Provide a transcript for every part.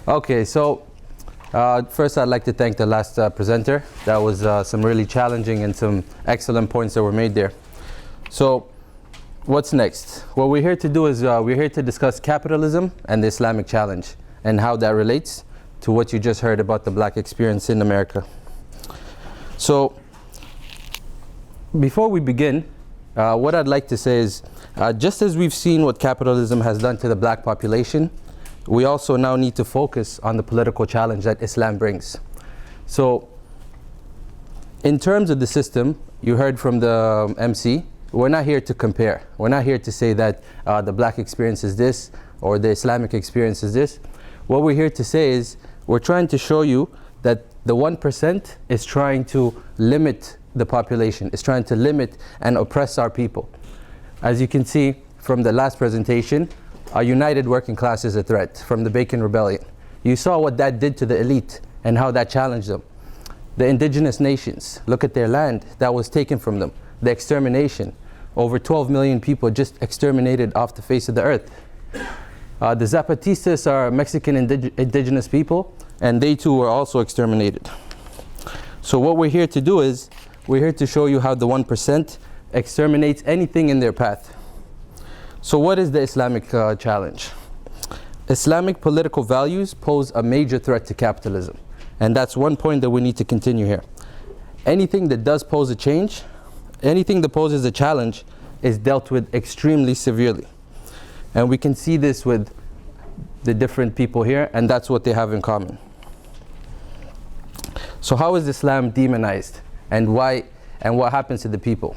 Okay, so first I'd like to thank the last presenter. That was some really challenging and some excellent points that were made there. So what's next? What we're here to do is we're here to discuss capitalism and the Islamic challenge and how that relates to what you just heard about the black experience in America. So before we begin, what I'd like to say is just as we've seen what capitalism has done to the black population, we also now need to focus on the political challenge that Islam brings. So in terms of the system, you heard from the MC, we're not here to compare. We're not here to say that the black experience is this or the Islamic experience is this. What we're here to say is we're trying to show you that the 1% is trying to limit the population, is trying to limit and oppress our people. As you can see from the last presentation, a united working class is a threat from the Bacon Rebellion. You saw what that did to the elite and how that challenged them. The indigenous nations, look at their land that was taken from them. The extermination, over 12 million people just exterminated off the face of the earth. The Zapatistas are Mexican indigenous people, and they too were also exterminated. So what we're here to do is, we're here to show you how the 1% exterminates anything in their path. So what is the Islamic challenge? Islamic political values pose a major threat to capitalism. And that's one point that we need to continue here. Anything that does pose a change, anything that poses a challenge is dealt with extremely severely. And we can see this with the different people here, and that's what they have in common. So how is Islam demonized, and why, and what happens to the people?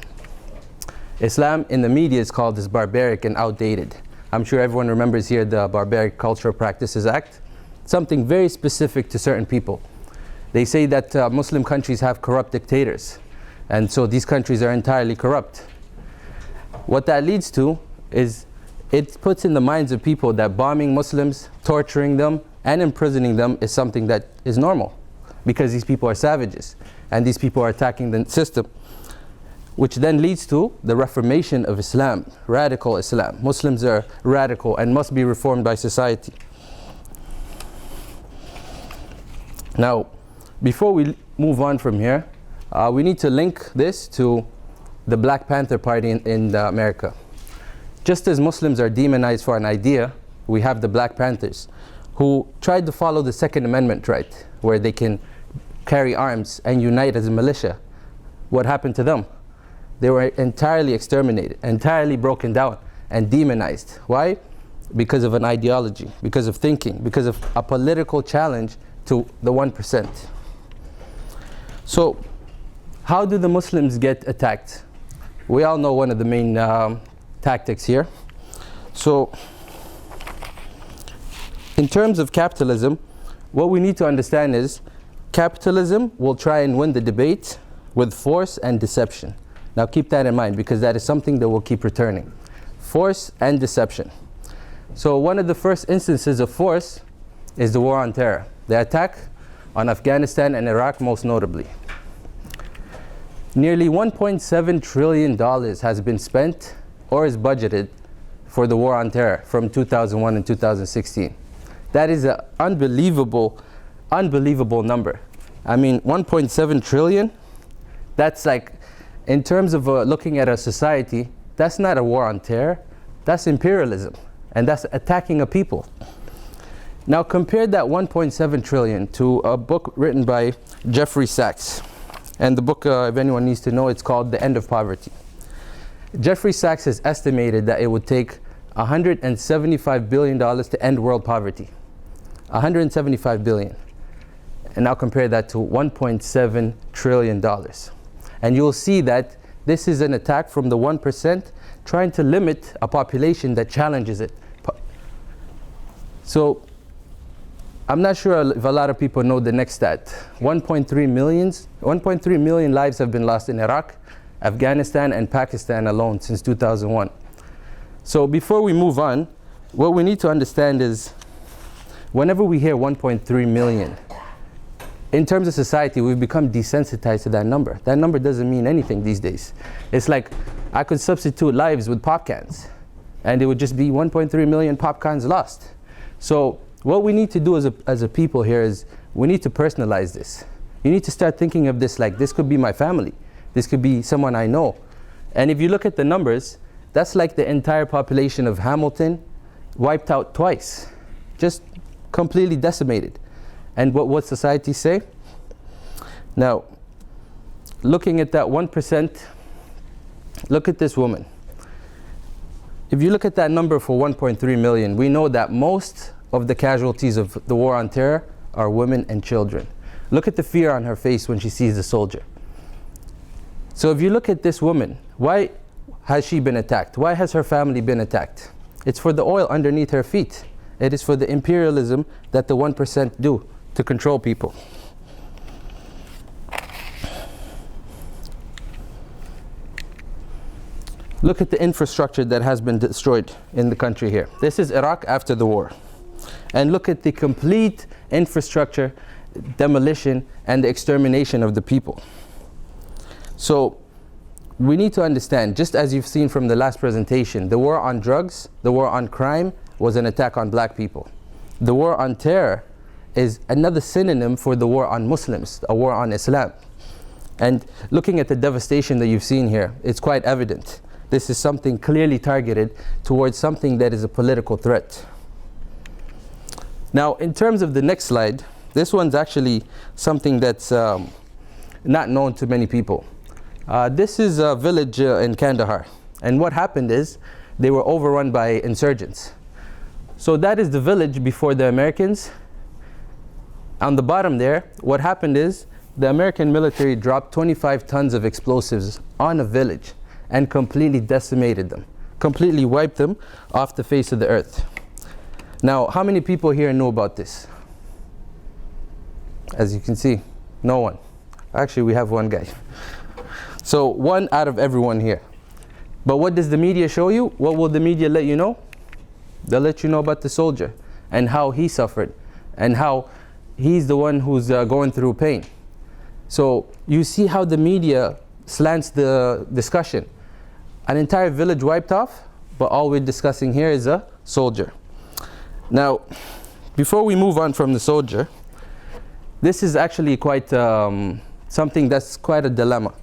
Islam in the media is called as barbaric and outdated. I'm sure everyone remembers here the Barbaric Cultural Practices Act, something very specific to certain people. They say that Muslim countries have corrupt dictators, and so these countries are entirely corrupt. What that leads to is it puts in the minds of people that bombing Muslims, torturing them, and imprisoning them is something that is normal, because these people are savages, and these people are attacking the system. Which then leads to the reformation of Islam, radical Islam. Muslims are radical and must be reformed by society. Now, before we move on from here, we need to link this to the Black Panther Party in America. Just as Muslims are demonized for an idea, we have the Black Panthers who tried to follow the Second Amendment right, where they can carry arms and unite as a militia. What happened to them? They were entirely exterminated, entirely broken down and demonized. Why? Because of an ideology, because of thinking, because of a political challenge to the 1%. So how do the Muslims get attacked? We all know one of the main tactics here. So in terms of capitalism, what we need to understand is capitalism will try and win the debate with force and deception. Now keep that in mind, because that is something that will keep returning. Force and deception. So one of the first instances of force is the war on terror. The attack on Afghanistan and Iraq most notably. Nearly $1.7 trillion has been spent or is budgeted for the war on terror from 2001 and 2016. That is an unbelievable number. I mean, 1.7 trillion, that's like, in terms of looking at a society, that's not a war on terror, that's imperialism, and that's attacking a people. Now compare that 1.7 trillion to a book written by Jeffrey Sachs. And the book, if anyone needs to know, it's called The End of Poverty. Jeffrey Sachs has estimated that it would take $175 billion to end world poverty. $175 billion. And now compare that to $1.7 trillion. And you'll see that this is an attack from the 1% trying to limit a population that challenges it. So I'm not sure if a lot of people know the next stat. 1.3 million lives have been lost in Iraq, Afghanistan, and Pakistan alone since 2001. So before we move on, what we need to understand is whenever we hear 1.3 million, in terms of society, we've become desensitized to that number. That number doesn't mean anything these days. It's like I could substitute lives with pop cans, and it would just be 1.3 million pop cans lost. So what we need to do as a people here is we need to personalize this. You need to start thinking of this like this could be my family. This could be someone I know. And if you look at the numbers, that's like the entire population of Hamilton wiped out twice. Just completely decimated. And what society say? Now, looking at that 1%, look at this woman. If you look at that number for 1.3 million, we know that most of the casualties of the war on terror are women and children. Look at the fear on her face when she sees the soldier. So if you look at this woman, why has she been attacked? Why has her family been attacked? It's for the oil underneath her feet. It is for the imperialism that the 1% do to control people. Look at the infrastructure that has been destroyed in the country here. This is Iraq after the war. And look at the complete infrastructure demolition and the extermination of the people. So we need to understand, just as you've seen from the last presentation, the war on drugs, the war on crime was an attack on black people. The war on terror is another synonym for the war on Muslims, a war on Islam. And looking at the devastation that you've seen here, it's quite evident. This is something clearly targeted towards something that is a political threat. Now, in terms of the next slide, this one's actually something that's not known to many people. This is a village in Kandahar. And what happened is they were overrun by insurgents. So that is the village before the Americans. On the bottom there, what happened is the American military dropped 25 tons of explosives on a village and completely decimated them, completely wiped them off the face of the earth. Now, how many people here know about this? As you can see, no one. Actually, we have one guy. So one out of everyone here. But what does the media show you? What will the media let you know? They'll let you know about the soldier and how he suffered and how he's the one who's going through pain. So you see how the media slants the discussion. An entire village wiped off, but all we're discussing here is a soldier. Now, before we move on from the soldier, this is actually quite something that's quite a dilemma.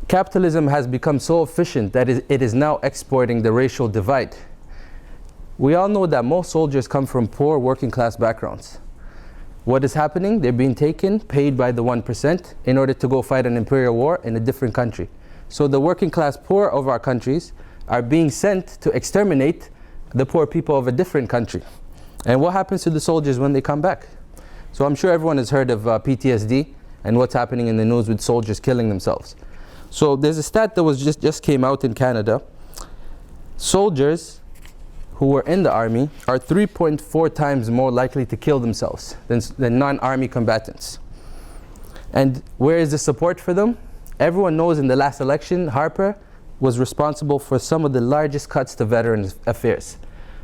Capitalism has become so efficient that it is now exporting the racial divide. We all know that most soldiers come from poor working class backgrounds. What is happening? They're being taken, paid by the 1% in order to go fight an imperial war in a different country. So the working class poor of our countries are being sent to exterminate the poor people of a different country. And what happens to the soldiers when they come back? So I'm sure everyone has heard of PTSD and what's happening in the news with soldiers killing themselves. So there's a stat that was just came out in Canada. Soldiers who were in the army are 3.4 times more likely to kill themselves than non-army combatants. And where is the support for them? Everyone knows in the last election, Harper was responsible for some of the largest cuts to veterans affairs.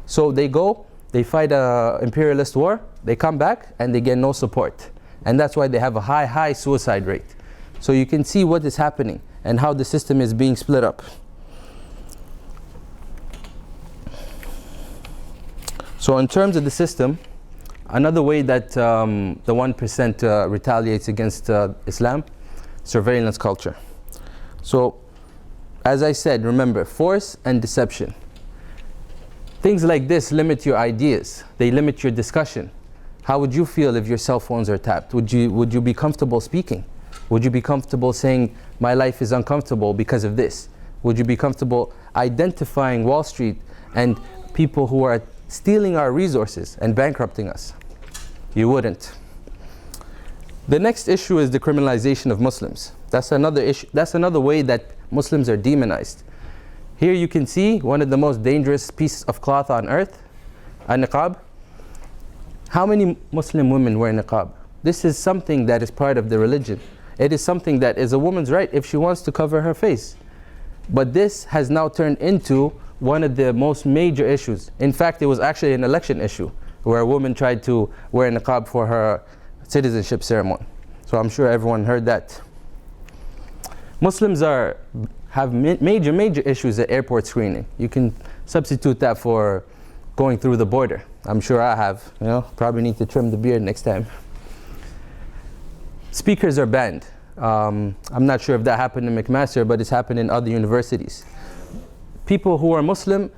So they go, they fight an imperialist war, they come back and they get no support. And that's why they have a high suicide rate. So you can see what is happening and how the system is being split up. So in terms of the system, another way that the 1% retaliates against Islam, surveillance culture. So as I said, remember, force and deception. Things like this limit your ideas. They limit your discussion. How would you feel if your cell phones are tapped? Would you be comfortable speaking? Would you be comfortable saying, my life is uncomfortable because of this? Would you be comfortable identifying Wall Street and people who are stealing our resources and bankrupting us? You wouldn't. The next issue is the criminalization of Muslims. That's another issue. That's another way that Muslims are demonized. Here you can see one of the most dangerous pieces of cloth on earth, a niqab. How many Muslim women wear niqab? This is something that is part of the religion. It is something that is a woman's right if she wants to cover her face. But this has now turned into one of the most major issues. In fact, it was actually an election issue where a woman tried to wear a niqab for her citizenship ceremony. So I'm sure everyone heard that. Muslims have major issues at airport screening. You can substitute that for going through the border. I'm sure I have. Probably need to trim the beard next time. Speakers are banned. I'm not sure if that happened in McMaster, but it's happened in other universities. People who are Muslim,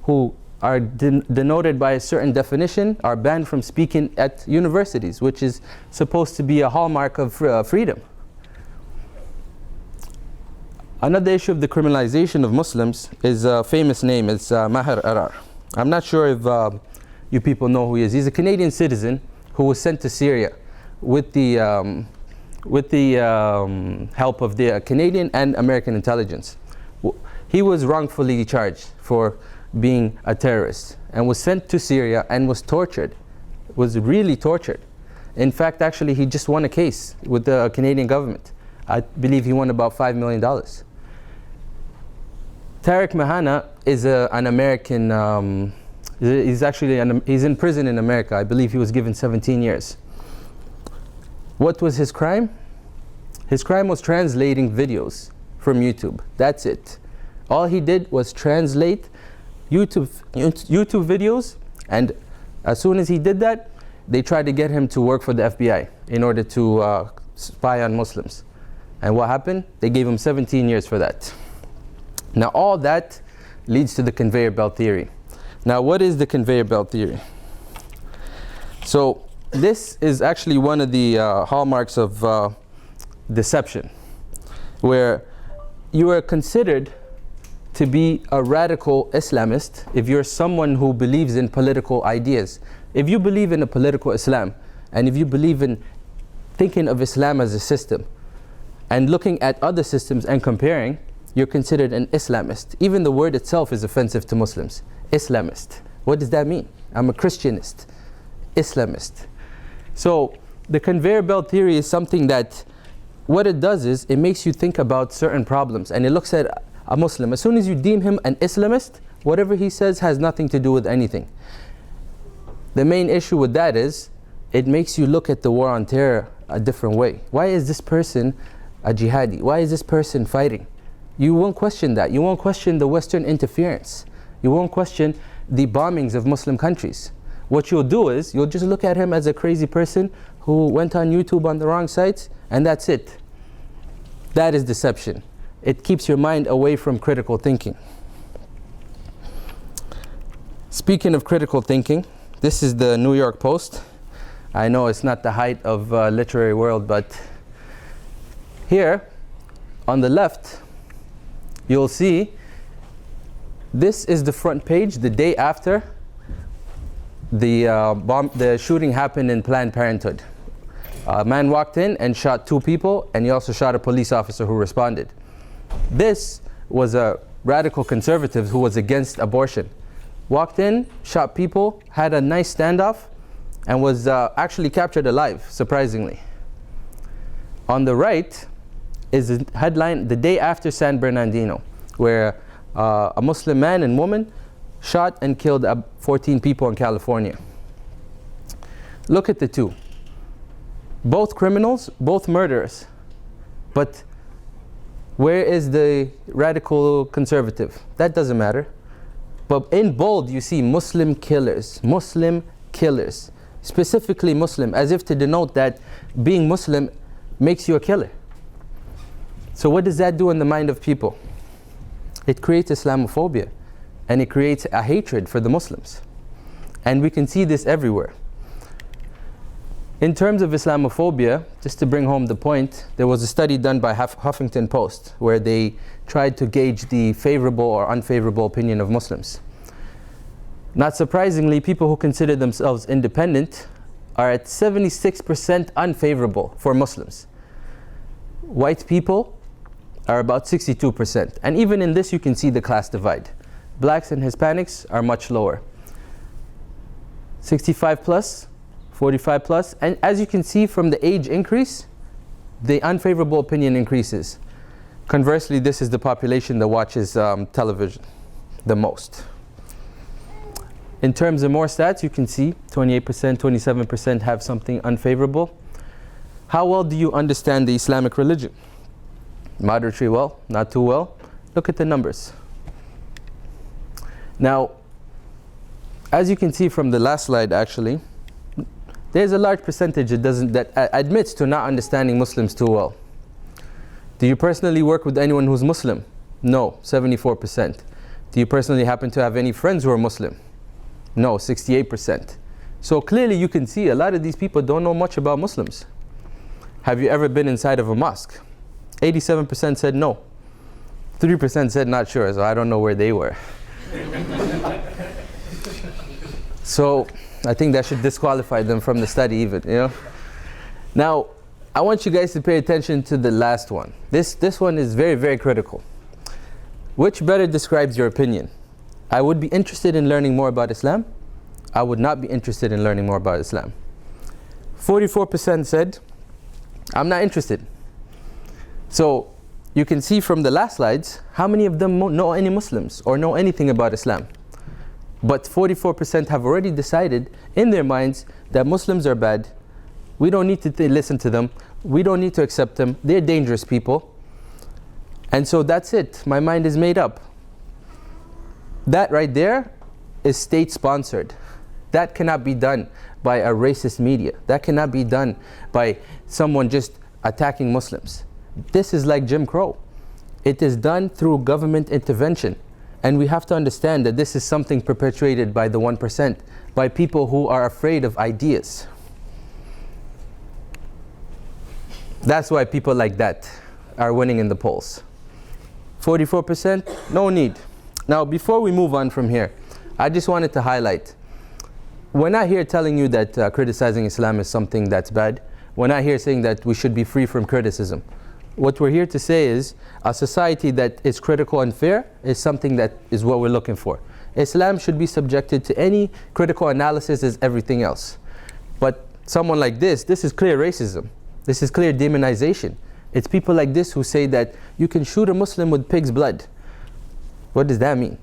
who are denoted by a certain definition, are banned from speaking at universities, which is supposed to be a hallmark of freedom. Another issue of the criminalization of Muslims is a famous name. It's Maher Arar. I'm not sure if you people know who he is. He's a Canadian citizen who was sent to Syria with the help of the Canadian and American intelligence. He was wrongfully charged for being a terrorist and was sent to Syria and was tortured, was really tortured. In fact, actually, he just won a case with the Canadian government. I believe he won about $5 million. Tariq Mahana is an American, he's in prison in America. I believe he was given 17 years. What was his crime? His crime was translating videos from YouTube. That's it. All he did was translate YouTube videos, and as soon as he did that, they tried to get him to work for the FBI in order to spy on Muslims. And what happened? They gave him 17 years for that. Now all that leads to the conveyor belt theory. Now what is the conveyor belt theory? So this is actually one of the hallmarks of deception, where you are considered to be a radical Islamist if you're someone who believes in political ideas. If you believe in a political Islam, and if you believe in thinking of Islam as a system, and looking at other systems and comparing, you're considered an Islamist. Even the word itself is offensive to Muslims. Islamist. What does that mean? I'm a Christianist. Islamist. So the conveyor belt theory is something that, what it does is, it makes you think about certain problems, and it looks at a Muslim. As soon as you deem him an Islamist, whatever he says has nothing to do with anything. The main issue with that is, it makes you look at the war on terror a different way. Why is this person a jihadi? Why is this person fighting? You won't question that. You won't question the Western interference. You won't question the bombings of Muslim countries. What you'll do is, you'll just look at him as a crazy person who went on YouTube on the wrong sites, and that's it. That is deception. It keeps your mind away from critical thinking. Speaking of critical thinking, this is the New York Post. I know it's not the height of literary world, but here on the left, you'll see this is the front page the day after the shooting happened in Planned Parenthood. A man walked in and shot 2 people, and he also shot a police officer who responded. This was a radical conservative who was against abortion. Walked in, shot people, had a nice standoff, and was actually captured alive, surprisingly. On the right is a headline the day after San Bernardino, where a Muslim man and woman shot and killed 14 people in California. Look at the two. Both criminals, both murderers. But where is the radical conservative? That doesn't matter. But in bold you see Muslim killers. Muslim killers. Specifically Muslim, as if to denote that being Muslim makes you a killer. So what does that do in the mind of people? It creates Islamophobia, and it creates a hatred for the Muslims. And we can see this everywhere. In terms of Islamophobia, just to bring home the point, there was a study done by Huffington Post where they tried to gauge the favorable or unfavorable opinion of Muslims. Not surprisingly, people who consider themselves independent are at 76% unfavorable for Muslims. White people are about 62%. And even in this you can see the class divide. Blacks and Hispanics are much lower. 65 plus, 45 plus, and as you can see from the age increase, the unfavorable opinion increases. Conversely, this is the population that watches television the most. In terms of more stats, you can see 28%, 27% have something unfavorable. How well do you understand the Islamic religion? Moderately well, not too well. Look at the numbers. Now, as you can see from the last slide actually, there's a large percentage that admits to not understanding Muslims too well. Do you personally work with anyone who's Muslim? No, 74%. Do you personally happen to have any friends who are Muslim? No, 68%. So clearly you can see a lot of these people don't know much about Muslims. Have you ever been inside of a mosque? 87% said no. 3% said not sure, so I don't know where they were. So I think that should disqualify them from the study even, you know. Now, I want you guys to pay attention to the last one. This one is very, very critical. Which better describes your opinion? I would be interested in learning more about Islam. I would not be interested in learning more about Islam. 44% said, I'm not interested. So you can see from the last slides, how many of them know any Muslims or know anything about Islam? But 44% have already decided in their minds that Muslims are bad. We don't need to listen to them. We don't need to accept them. They're dangerous people. And so that's it. My mind is made up. That right there is state-sponsored. That cannot be done by a racist media. That cannot be done by someone just attacking Muslims. This is like Jim Crow. It is done through government intervention. And we have to understand that this is something perpetuated by the 1%, by people who are afraid of ideas. That's why people like that are winning in the polls. 44%, no need. Now, before we move on from here, I just wanted to highlight, we're not here telling you that criticizing Islam is something that's bad. We're not here saying that we should be free from criticism. What we're here to say is a society that is critical and fair is something that is what we're looking for. Islam should be subjected to any critical analysis as everything else. But someone like this is clear racism. This is clear demonization. It's people like this who say that you can shoot a Muslim with pig's blood. What does that mean?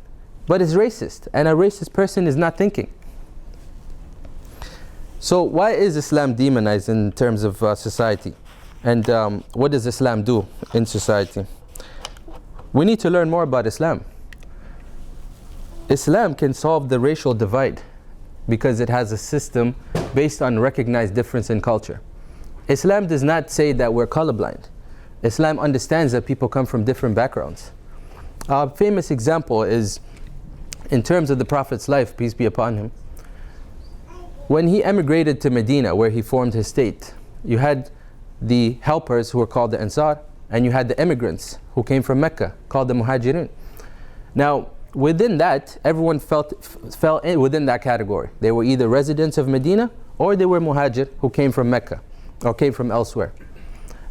But it's racist, and a racist person is not thinking. So why is Islam demonized in terms of society? And what does Islam do in society? We need to learn more about Islam. Islam can solve the racial divide because it has a system based on recognized difference in culture. Islam does not say that we're colorblind. Islam understands that people come from different backgrounds. A famous example is in terms of the Prophet's life, peace be upon him. When he emigrated to Medina, where he formed his state, you had the helpers who were called the Ansar, and you had the immigrants who came from Mecca, called the Muhajirin. Now, within that, everyone fell within that category. They were either residents of Medina, or they were Muhajir who came from Mecca, or came from elsewhere.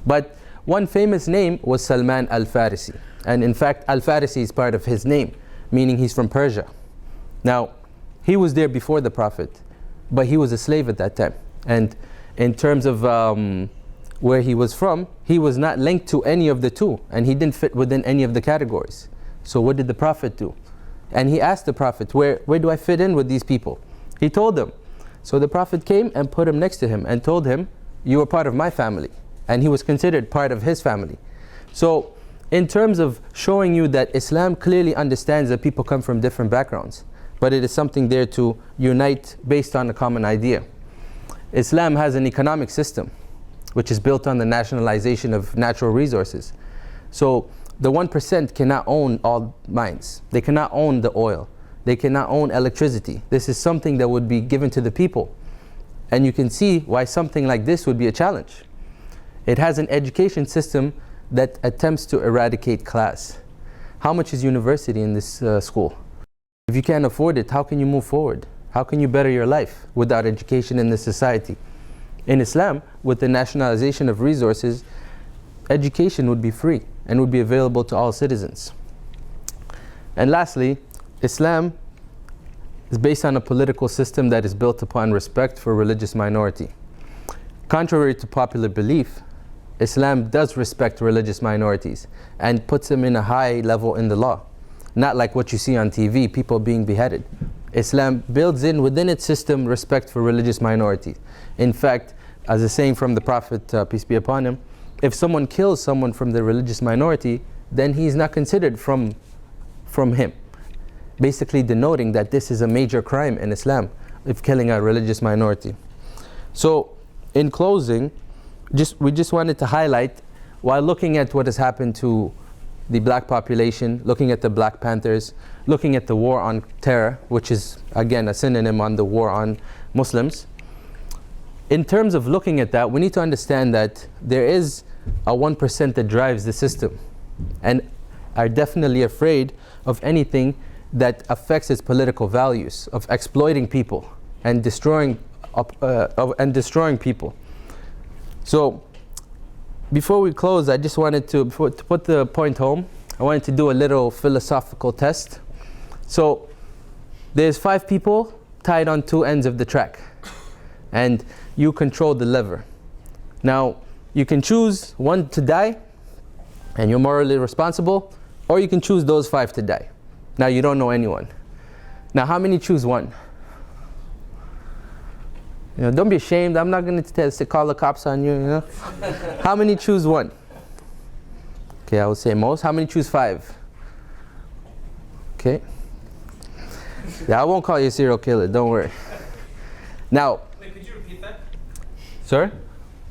But one famous name was Salman al-Farisi. And in fact, al-Farisi is part of his name, meaning he's from Persia. Now, he was there before the Prophet, but he was a slave at that time. And in terms of where he was from, he was not linked to any of the two, and he didn't fit within any of the categories. So what did the Prophet do? And he asked the Prophet, where do I fit in with these people? He told them. So the Prophet came and put him next to him and told him, you are part of my family. And he was considered part of his family. So in terms of showing you that Islam clearly understands that people come from different backgrounds, but it is something there to unite based on a common idea. Islam has an economic system which is built on the nationalization of natural resources. So the 1% cannot own all mines. They cannot own the oil. They cannot own electricity. This is something that would be given to the people. And you can see why something like this would be a challenge. It has an education system that attempts to eradicate class. How much is university in this school? If you can't afford it, how can you move forward? How can you better your life without education in this society? In Islam, with the nationalization of resources, education would be free and would be available to all citizens. And lastly, Islam is based on a political system that is built upon respect for religious minority. Contrary to popular belief, Islam does respect religious minorities and puts them in a high level in the law. Not like what you see on TV, people being beheaded. Islam builds in within its system respect for religious minorities. In fact, as a saying from the Prophet, peace be upon him, if someone kills someone from the religious minority, then he's not considered from him. basically denoting that this is a major crime in Islam, of killing a religious minority. So, in closing, we just wanted to highlight, while looking at what has happened to the black population, looking at the Black Panthers, looking at the war on terror, which is again a synonym on the war on Muslims. In terms of looking at that, we need to understand that there is a 1% that drives the system, and are definitely afraid of anything that affects its political values, of exploiting people and destroying people. So, before we close, I just wanted to put the point home. I wanted to do a little philosophical test. So, there's 5 people tied on 2 ends of the track, and you control the lever. Now, you can choose one to die, and you're morally responsible, or you can choose those 5 to die. Now, you don't know anyone. Now, how many choose one? You know, don't be ashamed. I'm not going to call the cops on you, you know. How many choose one? Okay, I would say most. How many choose 5? Okay. Yeah, I won't call you a serial killer. Don't worry. Now. Wait, could you repeat that? Sir?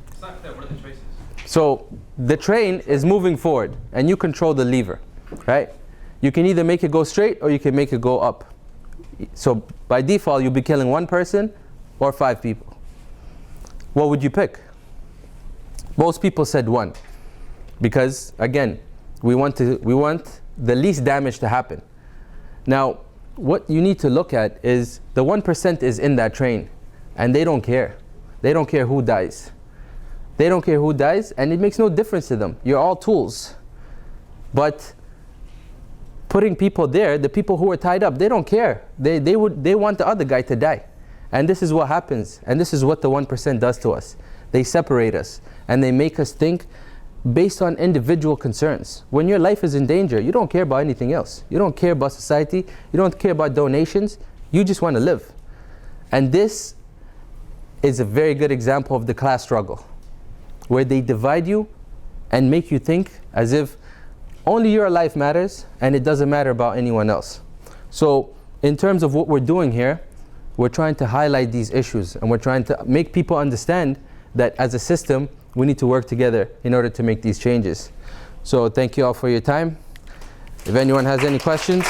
It's not clear. What are the choices? So, the train is moving forward, and you control the lever, right? You can either make it go straight, or you can make it go up. So, by default, you'll be killing 1 person, or 5 people. What would you pick? Most people said 1, because again, we want the least damage to happen. Now, what you need to look at is the 1% is in that train, and they don't care. They don't care who dies. They don't care who dies, and it makes no difference to them. You're all tools. But putting people there, the people who are tied up, they don't care. They want the other guy to die. And this is what happens, and this is what the 1% does to us. They separate us, and they make us think based on individual concerns. When your life is in danger, you don't care about anything else. You don't care about society, you don't care about donations, you just want to live. And this is a very good example of the class struggle, where they divide you and make you think as if only your life matters, and it doesn't matter about anyone else. So, in terms of what we're doing here, we're trying to highlight these issues, and we're trying to make people understand that as a system, we need to work together in order to make these changes. So thank you all for your time. If anyone has any questions.